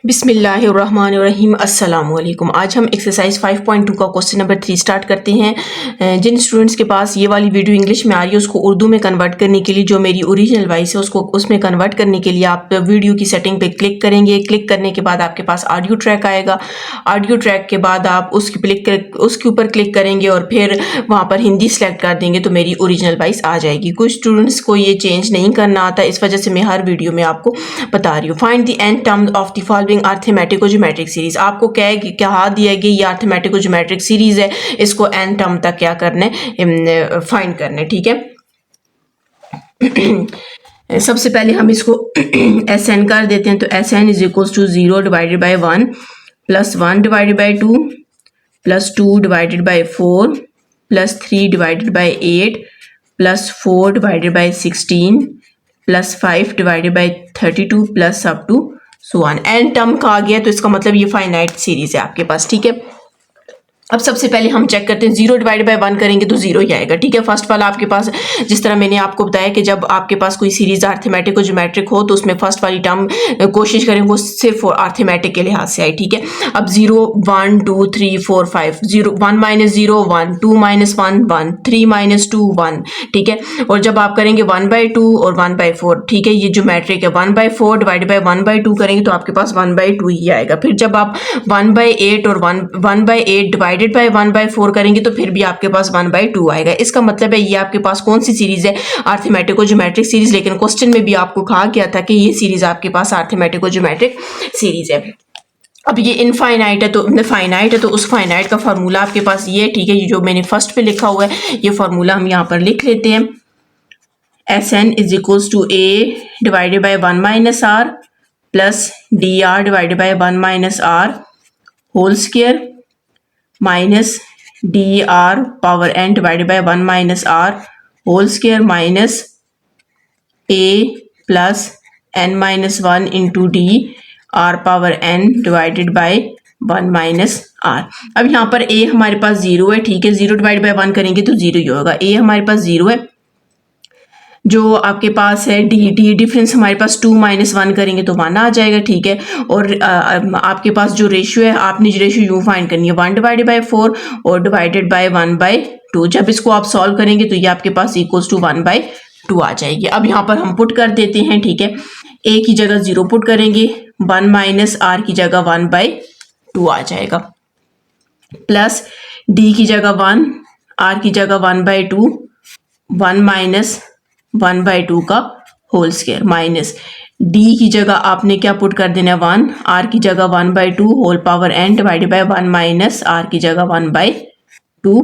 बिस्मिल्लाहिर्रहमानिर्रहीम अस्सलामुअलैकुम। आज हम एक्सरसाइज 5.2 का क्वेश्चन नंबर 3 स्टार्ट करते हैं। जिन स्टूडेंट्स के पास ये वाली वीडियो इंग्लिश में आ रही है उसको उर्दू में कन्वर्ट करने के लिए जो मेरी ओरिजिनल वॉइस है उसको उसमें कन्वर्ट करने के लिए आप वीडियो की सेटिंग पे क्लिक करेंगे। क्लिक करने के बाद आपके पास ऑडियो ट्रैक आएगा। ऑडियो ट्रैक के बाद आप उसके ऊपर क्लिक करेंगे और फिर वहाँ पर हिंदी सेलेक्ट कर देंगे तो मेरी ओरिजिनल वॉइस आ जाएगी। कुछ स्टूडेंट्स को ये चेंज नहीं करना आता, इस वजह से मैं हर वीडियो में आपको बता रही हूँ। Find the n term of the following arithmetic geometric series. आपको क्या दिया गया, ये अर्थमेटिक ज्योमेट्रिक सीरीज है, इसको एन टर्म तक क्या करना है, फाइंड करना है। ठीक है। सबसे पहले हम इसको एस एन कर देते हैं, तो S N is equal to 0 divided by 1 plus 1 divided by 2 plus 2 divided by 4 plus 3 divided by 8 plus 4 divided by 16 plus 5 divided by 32 plus up to so on. N term का आ गया तो इसका मतलब ये फाइनाइट सीरीज है आपके पास। ठीक है, अब सबसे पहले हम चेक करते हैं 0 डिवाइड बाय 1 करेंगे तो 0 ही आएगा। ठीक है, फर्स्ट वाला आपके पास, जिस तरह मैंने आपको बताया कि जब आपके पास कोई सीरीज अर्थमेटिक और ज्योमेट्रिक हो तो उसमें फर्स्ट वाली टर्म कोशिश करें वो सिर्फ अर्थमेटिक के लिहाज से आए। ठीक है, अब 0 1 2 3 4 5 0 1 माइनस 0 1 2 माइनस 1 1 3 माइनस 2 1। ठीक है, और जब आप करेंगे 1/2 और 1/4, ठीक है, ये ज्योमेट्रिक है। 1/4 डिवाइड बाई 1/2 करेंगे तो आपके पास 1/2 ही आएगा। फिर जब आप 1/8 और 1/8 डिवाइडेड बाय 1/4 करेंगे तो फिर भी आपके पास 1/2 आएगा। इसका मतलब है ये आपके पास कौन सी सीरीज है, अर्थमेटिक और ज्योमेट्रिक सीरीज। लेकिन क्वेश्चन में भी आपको कहा गया था कि ये सीरीज आपके पास अर्थमेटिक और ज्योमेट्रिक सीरीज है। अब ये इनफाइनाइट है तो फाइनाइट है तो उस फाइनाइट का फार्मूला आपके पास ये है। ठीक है, ये जो मैंने फर्स्ट पे लिखा हुआ है ये फार्मूला हम यहाँ पर लिख लेते हैं। S N is equals to a divided by 1 minus r plus d r divided by 1 minus r whole square minus d r power n divided by 1 minus r whole square minus a plus n minus 1 into d r power n divided by 1 minus r. अब यहाँ पर ए हमारे पास 0 है। ठीक है, 0 divide by 1 करेंगे तो 0 ही होगा। ए हमारे पास 0 है। जो आपके पास है डी डिफरेंस हमारे पास 2 माइनस 1 करेंगे तो 1 आ जाएगा। ठीक है, और आपके पास जो रेशियो है आपने जो रेशियो यूँ फाइंड करनी है 1 डिवाइडेड बाई 4 और डिवाइडेड बाई 1/2। जब इसको आप सॉल्व करेंगे तो ये आपके पास इक्वल्स टू 1/2 आ जाएगी। अब यहाँ पर हम पुट कर देते हैं। ठीक है, ए की जगह 0 पुट करेंगे, 1 माइनस आर की जगह 1/2 आ जाएगा, प्लस डी की जगह 1 आर की जगह 1/2 1 माइनस 1/2 का होल स्क्वायर माइनस डी की जगह आपने क्या पुट कर देना है 1, आर की जगह 1/2 whole power n divided by 1 minus r की जगह 1/2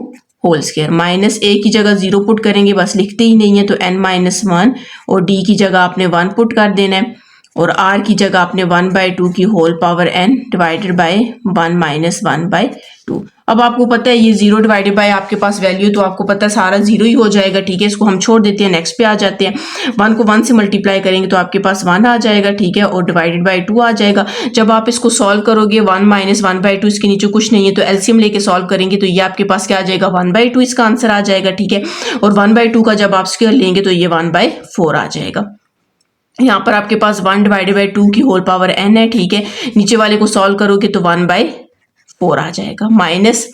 होल स्क्वायर माइनस ए की जगह 0 पुट करेंगे, बस लिखते ही नहीं है तो n माइनस 1 और डी की जगह आपने 1 पुट कर देना है और आर की जगह आपने 1/2 की whole power n divided by 1 minus 1/2। अब आपको पता है ये 0 डिवाइडेड बाय आपके पास वैल्यू तो आपको पता है सारा 0 ही हो जाएगा। ठीक है, इसको हम छोड़ देते हैं, नेक्स्ट पे आ जाते हैं। 1 को 1 से मल्टीप्लाई करेंगे तो आपके पास 1 आ जाएगा। ठीक है, और डिवाइडेड बाय 2 आ जाएगा। जब आप इसको सॉल्व करोगे 1 माइनस 1/2 इसके नीचे कुछ नहीं है तो एलसीएम लेके सॉल्व करेंगे तो ये आपके पास क्या आ जाएगा 1/2 इसका आंसर आ जाएगा। ठीक है, और 1/2 का जब आप स्क्वायर लेंगे तो ये 1/4 आ जाएगा। यहाँ पर आपके पास 1 डिवाइडेड बाई 2 की होल पावर n है। ठीक है, नीचे वाले को सॉल्व करोगे तो 1/4 आ जाएगा, माइनस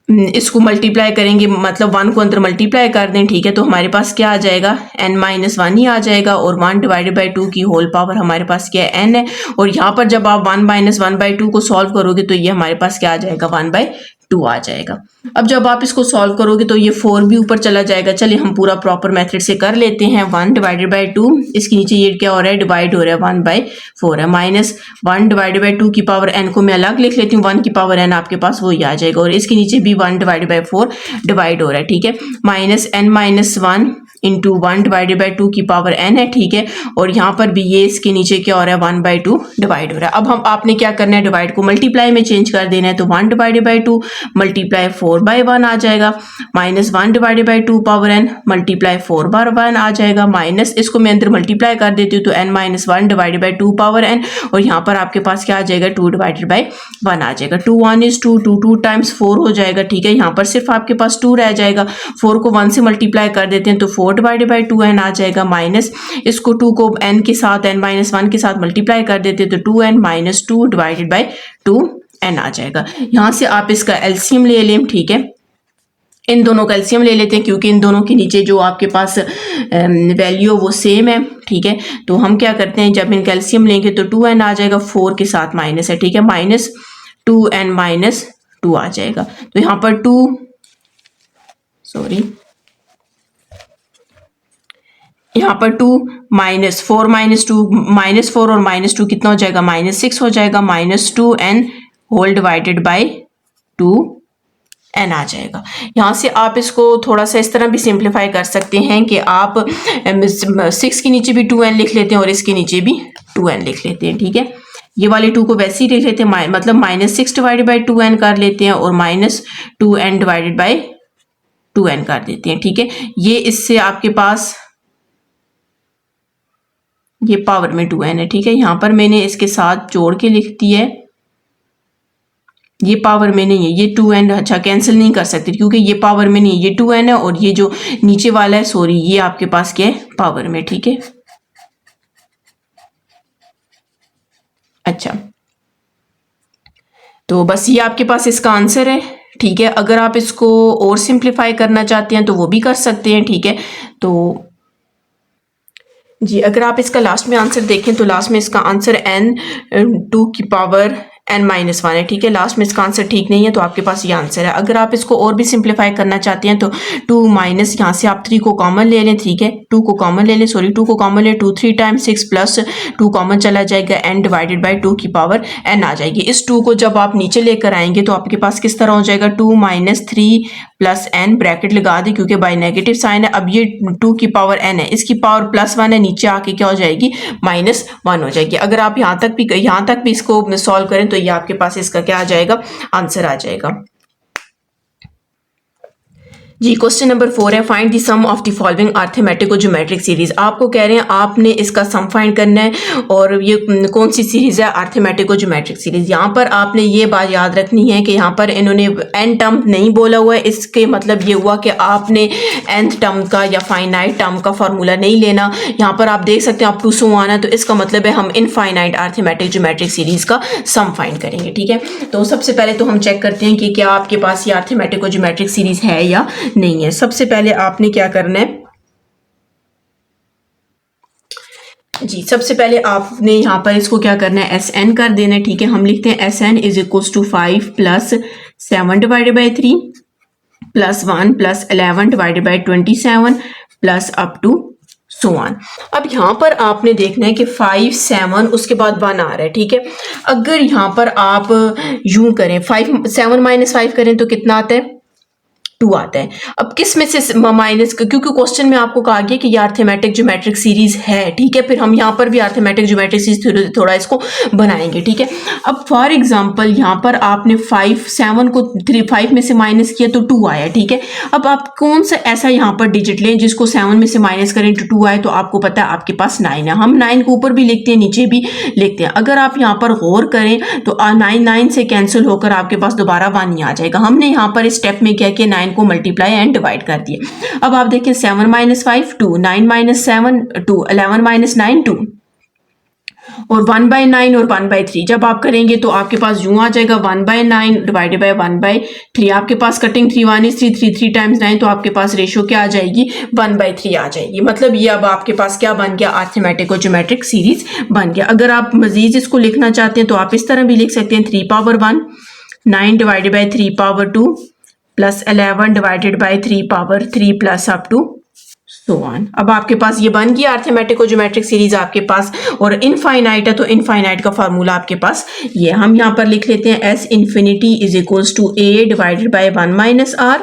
इसको मल्टीप्लाई करेंगे मतलब 1 को अंदर मल्टीप्लाई कर दें। ठीक है, तो हमारे पास क्या आ जाएगा n माइनस 1 ही आ जाएगा और 1 डिवाइडेड बाई 2 की होल पावर हमारे पास क्या है n है। और यहाँ पर जब आप 1 माइनस 1/2 को सॉल्व करोगे तो ये हमारे पास क्या आ जाएगा 1/2 आ जाएगा। अब जब आप इसको सॉल्व करोगे तो ये 4 भी ऊपर चला जाएगा। चलिए हम पूरा प्रॉपर मेथड से कर लेते हैं। 1 डिवाइडेड बाई 2 इसके नीचे ये क्या हो रहा है डिवाइड हो रहा है 1/4 है, माइनस 1 डिवाइडेड बाई 2 की पावर n को मैं अलग लिख लेती हूँ, 1 की पावर n आपके पास वो ही आ जाएगा और इसके नीचे भी 1 डिवाइडेड बाई 4 डिवाइड हो रहा है। ठीक है, minus n minus 1 into 1 divided by 2 की पावर n है। ठीक है, और यहाँ पर भी ये इसके नीचे क्या हो रहा है 1/2 डिवाइड हो रहा है। अब आपने क्या करना है डिवाइड को मल्टीप्लाई में चेंज कर देना है तो 1 डिवाइडेड बाई 2 मल्टीप्लाई 4/1 आ जाएगा, minus 1 divided by 2 power n multiply 4/1 आ जाएगा, माइनस इसको मैं अंदर मल्टीप्लाई कर देती हूँ तो n minus 1 divided by 2 power n और यहाँ पर आपके पास क्या आ जाएगा 2 डिवाइडेड बाई 1 आ जाएगा। 2 1 इज 2 2 2 टाइम्स 4 हो जाएगा। ठीक है, यहाँ पर सिर्फ आपके पास 2 रह जाएगा। 4 को 1 से मल्टीप्लाई कर देते हैं तो 4 डिवाइडेड बाई 2n आ जाएगा, माइनस इसको 2 को n के साथ n-1 के साथ मल्टीप्लाई कर देते तो 2n minus 2 divided by 2n आ जाएगा। यहाँ से आप इसका एलसीएम ले लें, ठीक है, इन दोनों का एलसीएम ले लेते हैं क्योंकि इन दोनों के नीचे जो आपके पास वैल्यू वो सेम है, ठीक है। तो हम क्या करते हैं, जब इनका एलसीएम लेंगे तो 2n आ जाएगा, 4 के साथ माइनस है, ठीक है, माइनस 2n माइनस 2 आ जाएगा। तो यहाँ पर यहाँ पर 2 माइनस 4 माइनस 2 माइनस 4 और माइनस 2 कितना हो जाएगा, माइनस 6 हो जाएगा, minus 2n whole divided by 2n आ जाएगा। यहाँ से आप इसको थोड़ा सा इस तरह भी सिंप्लीफाई कर सकते हैं कि आप 6 के नीचे भी 2n लिख लेते हैं और इसके नीचे भी 2n लिख लेते हैं, ठीक है। ये वाले 2 को वैसे ही लिख लेते हैं, मतलब माइनस 6 डिवाइडेड बाई 2n कर लेते हैं और minus 2n divided by 2n कर देते हैं, ठीक है। ये इससे आपके पास ये पावर में 2n है, ठीक है। यहाँ पर मैंने इसके साथ जोड़ के लिख दिया है, ये पावर में नहीं है, ये 2n अच्छा कैंसिल नहीं कर सकते क्योंकि ये पावर में नहीं है, ये 2n है और ये जो नीचे वाला है सॉरी ये आपके पास क्या है, पावर में, ठीक है। अच्छा, तो बस ये आपके पास इसका आंसर है, ठीक है। अगर आप इसको और सिंप्लीफाई करना चाहते हैं तो वो भी कर सकते हैं, ठीक है। तो जी अगर आप इसका लास्ट में आंसर देखें तो लास्ट में इसका आंसर n2 की पावर n-1 है, ठीक है। लास्ट में इसका आंसर ठीक नहीं है तो आपके पास ये आंसर है। अगर आप इसको और भी सिंप्लीफाई करना चाहते हैं तो 2 माइनस यहाँ से आप 3 को कॉमन ले लें, ठीक है, 2 को कॉमन ले लें, सॉरी 2 को कॉमन ले, 2 3 टाइम्स 6 प्लस 2 कॉमन चला जाएगा, n डिवाइडेड बाई 2 की पावर n आ जाएगी। इस 2 को जब आप नीचे लेकर आएंगे तो आपके पास किस तरह हो जाएगा, 2 माइनस 3 प्लस n, ब्रैकेट लगा दी क्योंकि बाई नेगेटिव साइन है। अब ये 2 की पावर n है, इसकी पावर +1 है, नीचे आके क्या हो जाएगी, -1 हो जाएगी। अगर आप यहाँ तक भी इसको सॉल्व करें तो ये आपके पास इसका क्या आ जाएगा, आंसर आ जाएगा। जी क्वेश्चन नंबर 4 है, find the sum of the following arithmetic और ज्योमेट्रिक सीरीज। आपको कह रहे हैं आपने इसका सम फाइंड करना है और ये कौन सी सीरीज है, अरिथमेटिक और ज्योमेट्रिक सीरीज। यहाँ पर आपने ये बात याद रखनी है कि यहाँ पर इन्होंने n टर्म नहीं बोला हुआ है, इसके मतलब ये हुआ कि आपने nth टर्म का या फाइनाइट टर्म का फार्मूला नहीं लेना। यहाँ पर आप देख सकते हैं आप 2 सो आना, तो इसका मतलब है हम इनफाइनाइट अरिथमेटिक ज्योमेट्रिक सीरीज का सम फाइंड करेंगे, ठीक है। तो सबसे पहले तो हम चेक करते हैं कि क्या आपके पास ये अरिथमेटिक और ज्योमेट्रिक सीरीज है या नहीं है। सबसे पहले आपने क्या करना है जी, सबसे पहले आपने यहाँ पर इसको क्या करना है, Sn कर देना है, ठीक है। हम लिखते हैं Sn is equals to 5 plus 7 divided by 3 plus 1 plus 11 divided by 27 plus up to so on. अब यहाँ पर आपने देखना है कि 5 7 उसके बाद 1 आ रहा है, ठीक है। अगर यहाँ पर आप यूं करें 7 माइनस 5 करें तो कितना आता है, 2 आता है। अब किस में से माइनस, क्योंकि क्वेश्चन में आपको कहा गया कि ये अरिथमेटिक ज्योमेट्रिक सीरीज है, ठीक है। फिर हम यहाँ पर भी अरिथमेटिक ज्योमेट्रिक सीरीज थोड़ा इसको बनाएंगे, ठीक है। अब फॉर एग्जांपल यहाँ पर आपने 7 को 5 में से माइनस किया तो 2 आया, ठीक है। अब आप कौन सा ऐसा यहाँ पर डिजिट लें जिसको 7 में से माइनस करें तो 2 आए, तो आपको पता है आपके पास 9 है। हम 9 को ऊपर भी लिखते हैं नीचे भी लिखते हैं। अगर आप यहाँ पर गौर करें तो 9 से कैंसिल होकर आपके पास दोबारा 1 ही आ जाएगा। हमने यहाँ पर इस स्टेप में क्या किया, 9 को मल्टीप्लाई एंड डिवाइड कर दिए। अब आप देखिए 7 माइनस 5 2, 9 माइनस 7 2, 11 माइनस 9 2 और 1 बाई 9 और 1 बाई 3 जब आप करेंगे तो आपके पास यूं आ जाएगा 1 बाई 9 डिवाइडेड बाई 1 बाई 3। आपके पास कटिंग 3 1 is 3 3 टाइम्स 9, तो आपके पास रेशियो क्या आ जाएगी, 1 बाई 3 आ जाएगी। मतलब ये अब आपके पास क्या बन गया, अरिथमेटिक और ज्योमेट्रिक सीरीज बन गया। अगर आप मजीद इसको लिखना चाहते हैं तो आप इस तरह भी लिख सकते हैं 3 power 1 9 divided by 3 power 2 plus 11 divided by 3 power 3 plus up to so on. अब आपके पास ये बन गया अरिथमेटिक और ज्योमेट्रिक सीरीज आपके पास, और इनफाइनाइट है तो इनफाइनाइट का फार्मूला आपके पास ये हम यहाँ पर लिख लेते हैं S infinity is equals to A divided by 1 minus R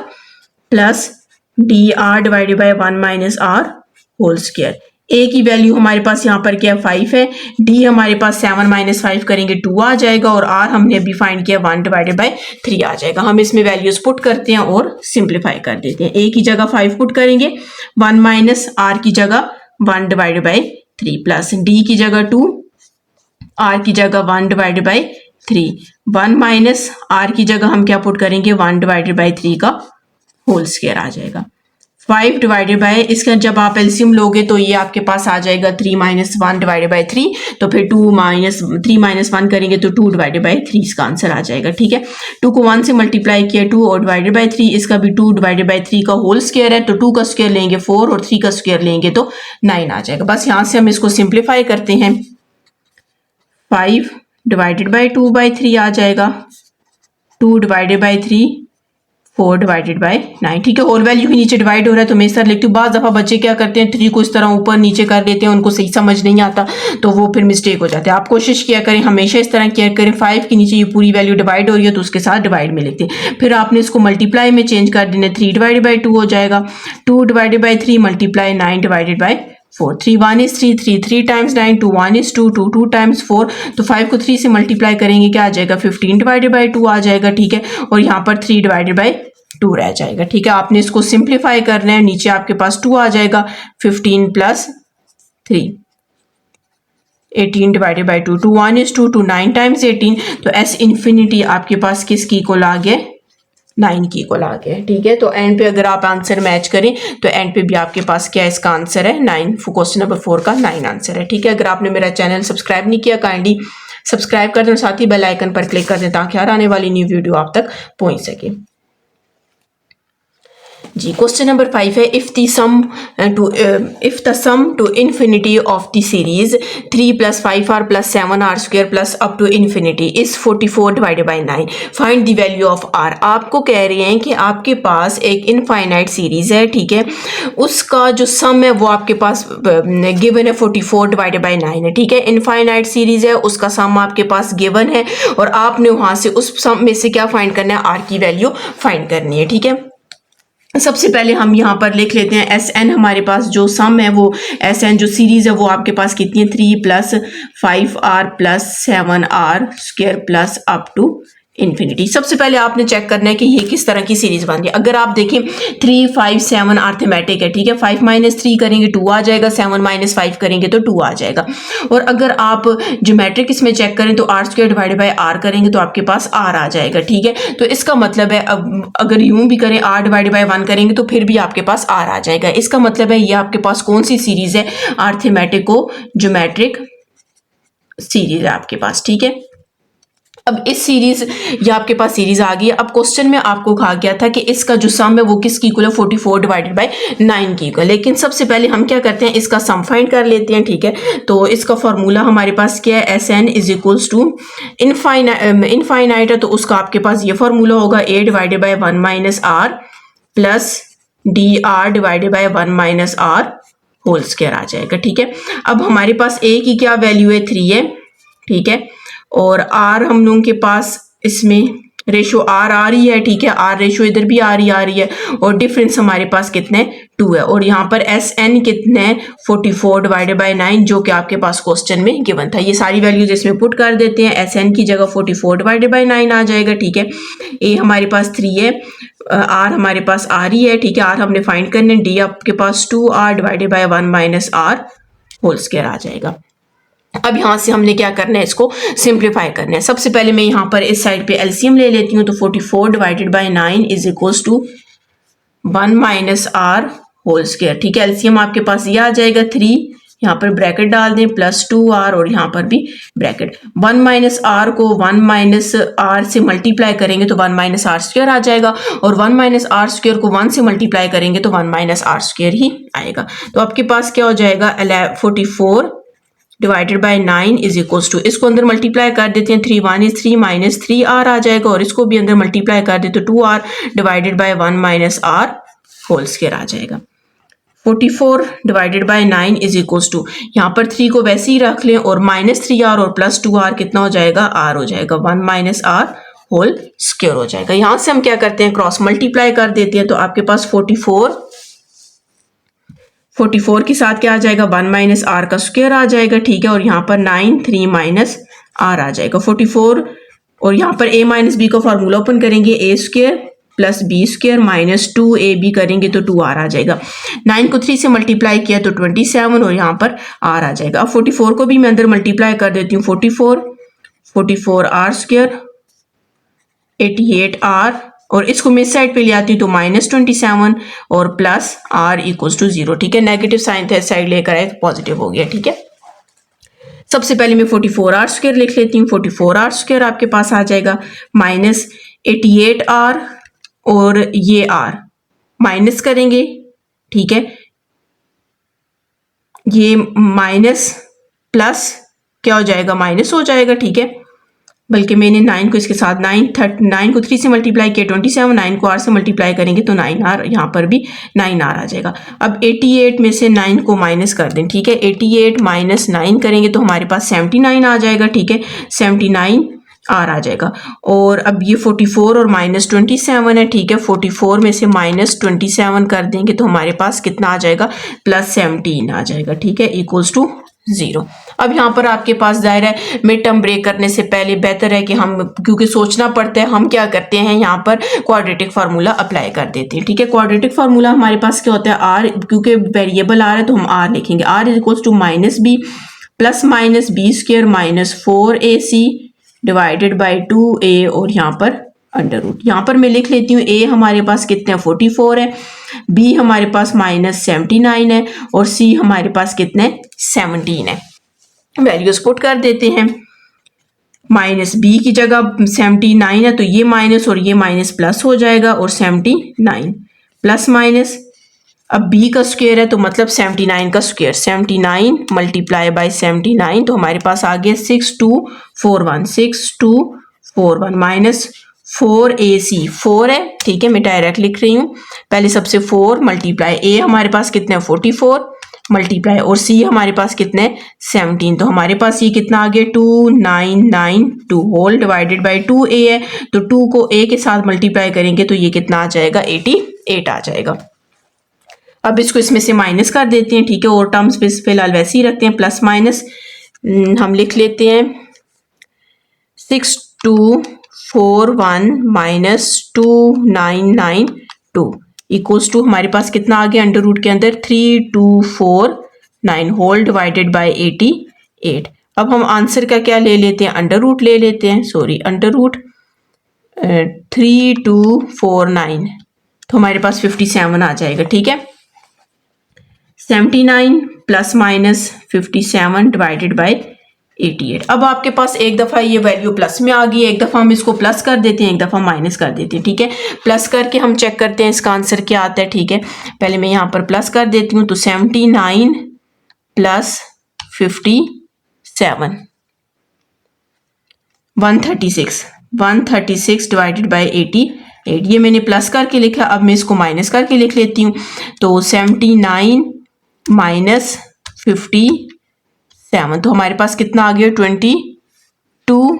plus DR divided by 1 minus R whole square. A की वैल्यू हमारे पास यहाँ पर क्या 5 है, D हमारे पास 7 माइनस 5 करेंगे 2 आ जाएगा, और R हमने अभी फाइंड किया 1 डिवाइडेड बाई 3 आ जाएगा। हम इसमें वैल्यूज पुट करते हैं और सिंप्लीफाई कर देते हैं। A की जगह 5 पुट करेंगे, 1 माइनस R की जगह 1 डिवाइडेड बाई 3 प्लस D की जगह 2, R की जगह 1 डिवाइडेड बाई 3, 1 माइनस R की जगह हम क्या पुट करेंगे 1 डिवाइडेड बाई 3 का होल स्क्वायर आ जाएगा। 5 डिवाइडेड बाय, इसका जब आप एलसीएम लोगे तो ये आपके पास आ जाएगा 3 माइनस 1 डिवाइडेड बाय 3, तो फिर 2 माइनस 3 माइनस 1 करेंगे तो 2 डिवाइडेड बाय 3 इसका आंसर आ जाएगा। ठीक है, 2 को 1 से मल्टीप्लाई किया 2 और डिवाइडेड बाय 3, इसका भी 2 डिवाइडेड बाय 3 का होल स्क्वायर है, तो 2 का स्क्वायर लेंगे 4 और 3 का स्क्वायर लेंगे तो 9 आ जाएगा। बस यहाँ से हम इसको सिंप्लीफाई करते हैं, 5 डिवाइडेड बाय 2 बाय 3 आ जाएगा, 2 डिवाइडेड बाय 3 4 डिवाइडेड बाय 9। ठीक है, होल वैल्यू भी नीचे डिवाइड हो रहा है तो मैं इस तरह लिखती हूँ। बाज़ दफ़ा बच्चे क्या करते हैं 3 को इस तरह ऊपर नीचे कर देते हैं, उनको सही समझ नहीं आता तो वो फिर मिस्टेक हो जाते हैं। आप कोशिश किया करें, हमेशा इस तरह किया करें, 5 के नीचे ये पूरी वैल्यू डिवाइड हो रही है तो उसके साथ डिवाइड में लिखते हैं। फिर आपने इसको मल्टीप्लाई में चेंज कर देना, 3 डिवाइडेड बाई 2 हो जाएगा, 2 divided by 3 multiply 9 divided by 4, 3 1 is 3, 3 3 times 9, 2 1 is 2, 2 2 times 4, तो 5 को 3 से मल्टीप्लाई करेंगे क्या आ जाएगा 15 डिवाइडेड बाई 2 आ जाएगा। ठीक है, और यहाँ पर 3 डिवाइडेड बाई 2 रह जाएगा। ठीक है, आपने इसको सिंप्लीफाई करना है, नीचे आपके पास 2 आ जाएगा, 15 plus 3 18 divided by 2, 2 1 is 2, 2 9 times 18, तो एस इन्फिनिटी आपके पास किसकी इक्वल आ गया 9 की इक्वल आ गया। ठीक है, तो एंड पे अगर आप आंसर मैच करें तो एंड पे भी आपके पास क्या इसका आंसर है 9, क्वेश्चन नंबर 4 का 9 आंसर है। ठीक है, अगर आपने मेरा चैनल सब्सक्राइब नहीं किया काइंडली सब्सक्राइब कर दें, साथ ही बेल आइकन पर क्लिक कर दें ताकि हर आने वाली न्यू वीडियो आप तक पहुंच सके। जी, क्वेश्चन नंबर 5 है, if the sum to infinity of the series 3 + 5r + 7r² plus up to infinity is 44 divided by 9, find the value of r। आपको कह रहे हैं कि आपके पास एक इनफाइनाइट सीरीज है, ठीक है, उसका जो सम है वो आपके पास गिवन है 44 डिवाइडेड बाई 9 है। ठीक है, इनफाइनाइट सीरीज है, उसका सम आपके पास गिवन है और आपने वहां से उस सम में से क्या फाइंड करना है, r की वैल्यू फाइंड करनी है। ठीक है, सबसे पहले हम यहाँ पर लिख लेते हैं एस एन, हमारे पास जो सम है वो एस एन जो सीरीज है वो आपके पास कितनी है 3 + 5r + 7r² plus up to infinity. सबसे पहले आपने चेक करना है कि ये किस तरह की सीरीज बन रही है। अगर आप देखें 3 5 7 अर्थमेटिक है, ठीक है, 5 - 3 करेंगे 2 आ जाएगा, 7 - 5 करेंगे तो 2 आ जाएगा। और अगर आप ज्योमेट्रिक इसमें चेक करें तो r² डिवाइडेड बाय r करेंगे तो आपके पास r आ जाएगा। ठीक है, तो इसका मतलब है अगर यूं भी करें r डिवाइडेड बाय 1 करेंगे तो फिर भी आपके पास r आ जाएगा। इसका मतलब है ये आपके पास कौन सी सीरीज है, अर्थमेटिक को ज्योमेट्रिक सीरीज है आपके पास। ठीक है, अब इस सीरीज ये आपके पास सीरीज आ गई है। अब क्वेश्चन में आपको कहा गया था कि इसका जो सम है वो किसकी इक्वल है 44 डिवाइडेड बाय 9 की इक्वल। लेकिन सबसे पहले हम क्या करते हैं, इसका सम फाइंड कर लेते हैं। ठीक है, तो इसका फॉर्मूला हमारे पास क्या है, S N is equals to infinite है तो उसका आपके पास ये फॉर्मूला होगा a divided by 1 - r plus dr divided by 1 - r whole square आ जाएगा। ठीक है, अब हमारे पास a की क्या वैल्यू है 3 है, ठीक है, और r हम लोगों के पास इसमें रेशो r आ रही है। ठीक है, r रेशो इधर भी आ रही है और डिफरेंस हमारे पास कितने 2 है और यहाँ पर एस एन कितने 44 डिवाइडेड बाय 9 जो कि आपके पास क्वेश्चन में गिवन था। ये सारी वैल्यूज इसमें पुट कर देते हैं, एस एन की जगह 44 डिवाइडेड बाय 9 आ जाएगा। ठीक है, a हमारे पास 3 है, r हमारे पास आ रही है। ठीक है, r हमने फाइंड करने, d आपके पास 2r divided by 1 - r whole square आ जाएगा। अब यहाँ से हमने क्या करना है, इसको सिंप्लीफाई करना है। सबसे पहले मैं यहाँ पर इस साइड पे एलसीएम ले लेती हूँ, तो 44 divided by 9 is equals to 1 - r whole square. ठीक है, एलसीएम आपके पास ये आ जाएगा 3, यहाँ पर ब्रैकेट डाल दें प्लस 2r और यहाँ पर भी ब्रैकेट। 1 - r को 1 - r से मल्टीप्लाई करेंगे तो 1 - r² आ जाएगा और 1 - r² को 1 से मल्टीप्लाई करेंगे तो 1 - r² ही आएगा। तो आपके पास क्या हो जाएगा 44 divided by 9 is equals to, इसको अंदर मल्टीप्लाई कर देते हैं, 3 1 is 3 - 3r आ जाएगा और इसको भी अंदर मल्टीप्लाई कर देते तो 2r divided by 1 - r whole square आ जाएगा। 44 divided by 9 is equals to, यहाँ पर 3 को वैसे ही रख लें और -3r और प्लस 2r कितना हो जाएगा, r हो जाएगा, 1 - r होल स्क्वायर हो जाएगा। यहाँ से हम क्या करते हैं, क्रॉस मल्टीप्लाई कर देते हैं, तो आपके पास 44 के साथ क्या आ जाएगा 1 - r का स्क्वायर आ जाएगा। ठीक है, और यहाँ पर 9 3 - r आ जाएगा 44 और यहाँ पर a - b का फॉर्मूला ओपन करेंगे, a² प्लस b² - 2ab करेंगे तो 2r आ जाएगा। 9 को 3 से मल्टीप्लाई किया तो 27 और यहाँ पर r आ जाएगा। अब 44 को भी मैं अंदर मल्टीप्लाई कर देती हूँ, 44 r² 88r और इसको मैं इस साइड पे ले आती हूँ तो -27 और प्लस r इक्वल्स टू 0। ठीक है, नेगेटिव साइन था इस साइड लेकर आए तो पॉजिटिव हो गया। ठीक है, सबसे पहले मैं 44r² लिख लेती हूँ। 44r² आपके पास आ जाएगा -88r और ये r माइनस करेंगे। ठीक है, ये माइनस प्लस क्या हो जाएगा, माइनस हो जाएगा। ठीक है, बल्कि मैंने 9 को इसके साथ 9 को 3 से मल्टीप्लाई किया 27, 9 को r से मल्टीप्लाई करेंगे तो 9r, यहाँ पर भी 9r आ जाएगा। अब 88 में से 9 को माइनस कर दें। ठीक है, 88 माइनस 9 करेंगे तो हमारे पास 79 आ जाएगा। ठीक है, 79 r आ जाएगा। और अब ये 44 और -27 है। ठीक है, 44 में से -27 कर देंगे तो हमारे पास कितना आ जाएगा, +17 आ जाएगा। ठीक है, इक्वल्स टू 0। अब यहाँ पर आपके पास दायरा है, मिड टर्म ब्रेक करने से पहले बेहतर है कि हम, क्योंकि सोचना पड़ता है, हम क्या करते हैं यहाँ पर क्वाड्रेटिक फार्मूला अप्लाई कर देते हैं। ठीक है, क्वाड्रेटिक फार्मूला हमारे पास क्या होता है, आर, क्योंकि वेरिएबल आर है तो हम आर लिखेंगे। R is equals to -b plus -b² -4ac divided by 2a और यहाँ पर अंडर रूट। यहाँ पर मैं लिख लेती हूँ a हमारे पास कितने 44 है, b हमारे पास -79 है और c हमारे पास कितने 17 है। वैल्यूज पुट कर देते हैं। -b की जगह 79 है तो ये माइनस और ये माइनस प्लस हो जाएगा और 79 प्लस माइनस, अब b का स्क्वायर है तो मतलब 79 का स्क्वायर, 79 मल्टीप्लाई बाय 79 तो हमारे पास आ गया 6241 माइनस 4ac 4 है। ठीक है, मैं डायरेक्ट लिख रही हूँ। पहले सबसे 4 मल्टीप्लाई a हमारे पास कितने 44 मल्टीप्लाई और c हमारे पास कितने 17 तो हमारे पास ये कितना आ गया 2992 होल डिवाइडेड बाई 2a है तो 2 को a के साथ मल्टीप्लाई करेंगे तो ये कितना आ जाएगा 88 आ जाएगा। अब इसको इसमें से माइनस कर देते हैं। ठीक है, और टर्म्स पे फिलहाल वैसे ही रखते हैं, प्लस माइनस हम लिख लेते हैं 6241 माइनस 2992 इक्वल्स टू हमारे पास कितना आ गया अंडर रूट के अंदर 3249 होल डिवाइडेड बाय 88। अब हम आंसर का क्या ले लेते हैं, अंडर रूट ले लेते हैं, सॉरी अंडर रूट 3249 तो हमारे पास 57 आ जाएगा। ठीक है, 79 प्लस माइनस 57 डिवाइडेड बाय 88। अब आपके पास एक दफ़ा ये वैल्यू प्लस में आ गई है, एक दफ़ा हम इसको प्लस कर देते हैं, एक दफ़ा माइनस कर देते हैं। ठीक है, प्लस करके हम चेक करते हैं इसका आंसर क्या आता है। ठीक है, पहले मैं यहाँ पर प्लस कर देती हूँ तो 79 प्लस 57 136 डिवाइडेड बाई 88, ये मैंने प्लस करके लिखा। अब मैं इसको माइनस करके लिख लेती हूँ तो 79 माइनस 57 तो हमारे पास कितना आ गया 22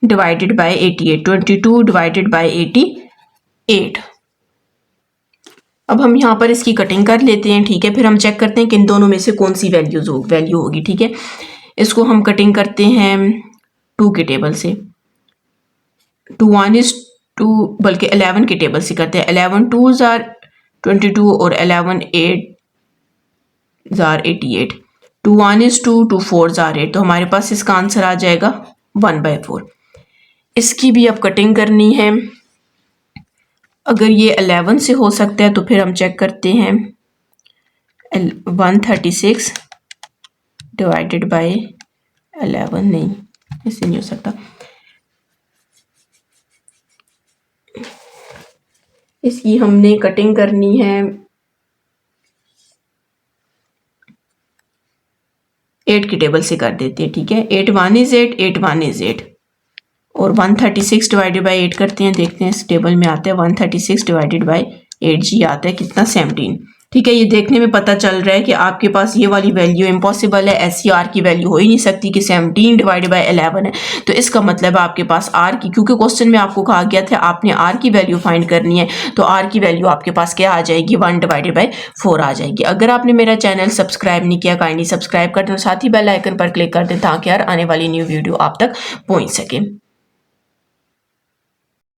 डिवाइडेड बाई 88, 22 डिवाइडेड बाई 88। अब हम यहाँ पर इसकी कटिंग कर लेते हैं। ठीक है, फिर हम चेक करते हैं कि इन दोनों में से कौन सी वैल्यू होगी। ठीक है, इसको हम कटिंग करते हैं 2 के टेबल से, 2 बल्कि 11 के टेबल से करते हैं। 11 2s are 22 और 11 8s are 88, 2 1 is 2, 2 4s are 8 तो हमारे पास इसका आंसर आ जाएगा 1/4। इसकी भी अब कटिंग करनी है। अगर ये 11 से हो सकता है तो फिर हम चेक करते हैं 136 डिवाइडेड बाय 11, नहीं ऐसे नहीं हो सकता। इसकी हमने कटिंग करनी है 8 की टेबल से कर देते हैं। ठीक है, 8 1 is 8, 8 1 is 8 और 136 डिवाइडेड बाई 8 करते हैं, देखते हैं इस टेबल में आता है 136 डिवाइडेड बाई 8 जी आता है कितना 17। ठीक है, ये देखने में पता चल रहा है कि आपके पास ये वाली वैल्यू इम्पॉसिबल है, ऐसी आर की वैल्यू हो ही नहीं सकती कि 17 डिवाइडेड बाई 11 है। तो इसका मतलब आपके पास आर की, क्योंकि क्वेश्चन में आपको कहा गया था आपने आर की वैल्यू फाइंड करनी है, तो आर की वैल्यू आपके पास क्या आ जाएगी 1 डिवाइडेड बाई 4 आ जाएगी। अगर आपने मेरा चैनल सब्सक्राइब नहीं किया काइंडली सब्सक्राइब कर दें, साथ ही बेल आइकन पर क्लिक कर दें ताकि यार आने वाली न्यू वीडियो आप तक पहुँच सके।